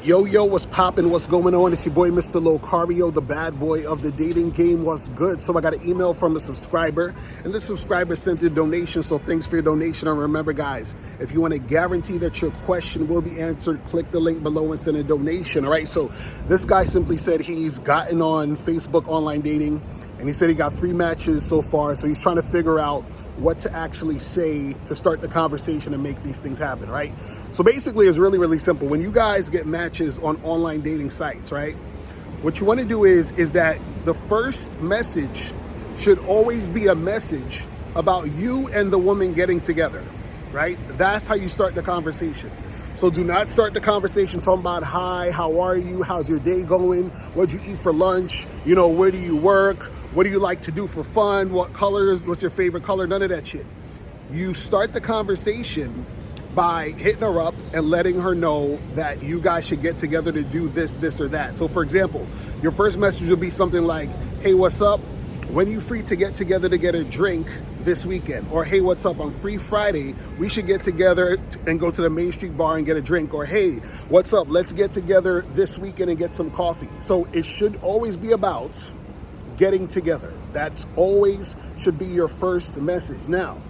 Yo, what's poppin'? What's going on? It's your boy, Mr. Locario, the bad boy of the dating game. What's good? So I got an email from a subscriber, and this subscriber sent a donation, so thanks for your donation. And remember, guys, if you want to guarantee that your question will be answered, click the link below and send a donation, all right? So this guy simply said he's gotten on Facebook online dating, and he said he got 3 matches so far, so he's trying to figure out what to actually say to start the conversation and make these things happen, right? So basically, it's really, really simple. When you guys get matches on online dating sites, right, what you want to do is that the first message should always be a message about you and the woman getting together, right? That's how you start the conversation. So do not start the conversation talking about, hi, how are you? How's your day going? What'd you eat for lunch? You know, where do you work? What do you like to do for fun? What colors? What's your favorite color? None of that shit. You start the conversation by hitting her up and letting her know that you guys should get together to do this, or that. So for example, your first message will be something like, hey, what's up? When are you free to get together to get a drink this weekend? Or, hey, what's up? I'm free Friday. We should get together and go to the Main Street bar and get a drink. Or, hey, what's up? Let's get together this weekend and get some coffee. So it should always be about getting together. That's always should be your first message. Now,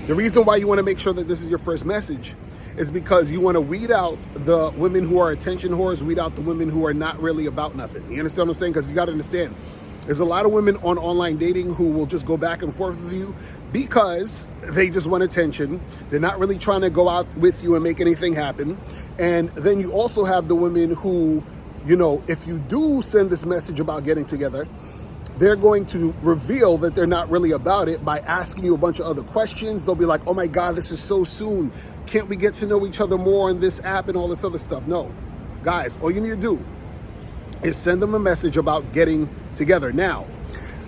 the reason why you want to make sure that this is your first message is because you want to weed out the women who are attention whores, weed out the women who are not really about nothing. You understand what I'm saying? Because you got to understand, there's a lot of women on online dating who will just go back and forth with you because they just want attention. They're not really trying to go out with you and make anything happen. And then you also have the women who, you know, if you do send this message about getting together, they're going to reveal that they're not really about it by asking you a bunch of other questions. They'll be like, oh my God, this is so soon. Can't we get to know each other more on this app and all this other stuff? No, guys, all you need to do is send them a message about getting together. Now,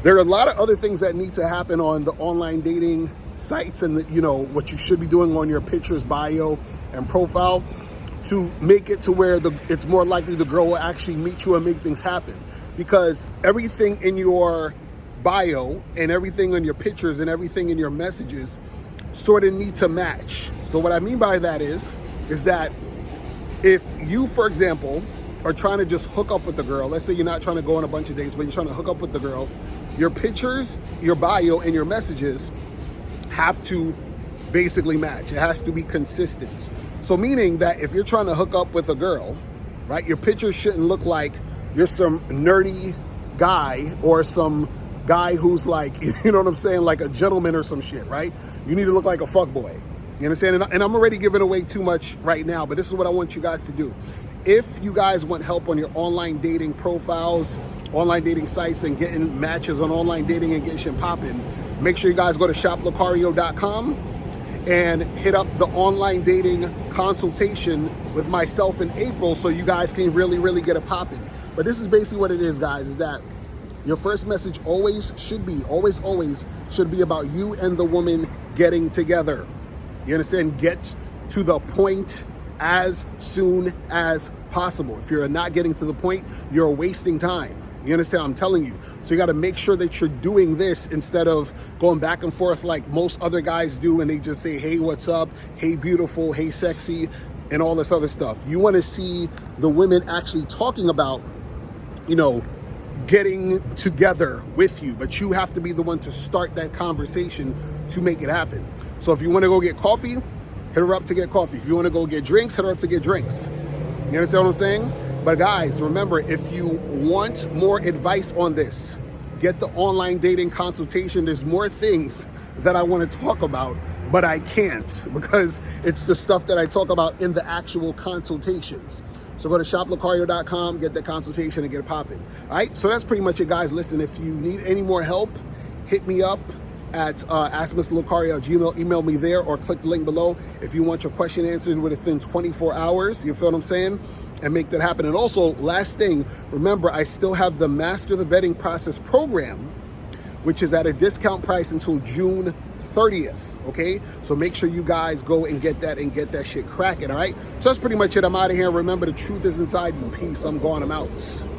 there are a lot of other things that need to happen on the online dating sites and, you know, what you should be doing on your pictures, bio, and profile to make it to where it's more likely the girl will actually meet you and make things happen. Because everything in your bio and everything on your pictures and everything in your messages sort of need to match. So what I mean by that is that if you, for example, are trying to just hook up with the girl, let's say you're not trying to go on a bunch of dates, but you're trying to hook up with the girl, your pictures, your bio, and your messages have to basically match. It has to be consistent. So meaning that if you're trying to hook up with a girl, right, your pictures shouldn't look like you're some nerdy guy or some guy who's like, you know what I'm saying, like a gentleman or some shit, right? You need to look like a fuckboy. You understand? And I'm already giving away too much right now, but this is what I want you guys to do. If you guys want help on your online dating profiles, online dating sites, and getting matches on online dating and getting shit popping, make sure you guys go to shoplocario.com and hit up the online dating consultation with myself in April so you guys can really, really get it popping. But this is basically what it is, guys, is that your first message always should be about you and the woman getting together. You understand? Get to the point as soon as possible. If you're not getting to the point, you're wasting time. You understand? I'm telling you. So you got to make sure that you're doing this instead of going back and forth like most other guys do, and they just say, hey, what's up? Hey, beautiful. Hey, sexy, and all this other stuff. You want to see the women actually talking about, you know, getting together with you, but you have to be the one to start that conversation to make it happen. So if you want to go get coffee, hit her up to get coffee. If you want to go get drinks, hit her up to get drinks. You understand what I'm saying? But guys, remember, if you want more advice on this, get the online dating consultation. There's more things that I want to talk about, but I can't because it's the stuff that I talk about in the actual consultations. So go to shoplocario.com, get that consultation, and get it popping. All right, so that's pretty much it, guys. Listen, if you need any more help, hit me up at askmrlocario@gmail. Email me there or click the link below if you want your question answered within 24 hours. You feel what I'm saying? And make that happen. And also, last thing, remember, I still have the Master the Vetting Process program, which is at a discount price until June 30th. Okay, so make sure you guys go and get that shit cracking. All right, so that's pretty much it. I'm out of here. Remember, the truth is inside you. Peace. I'm gone. I'm out.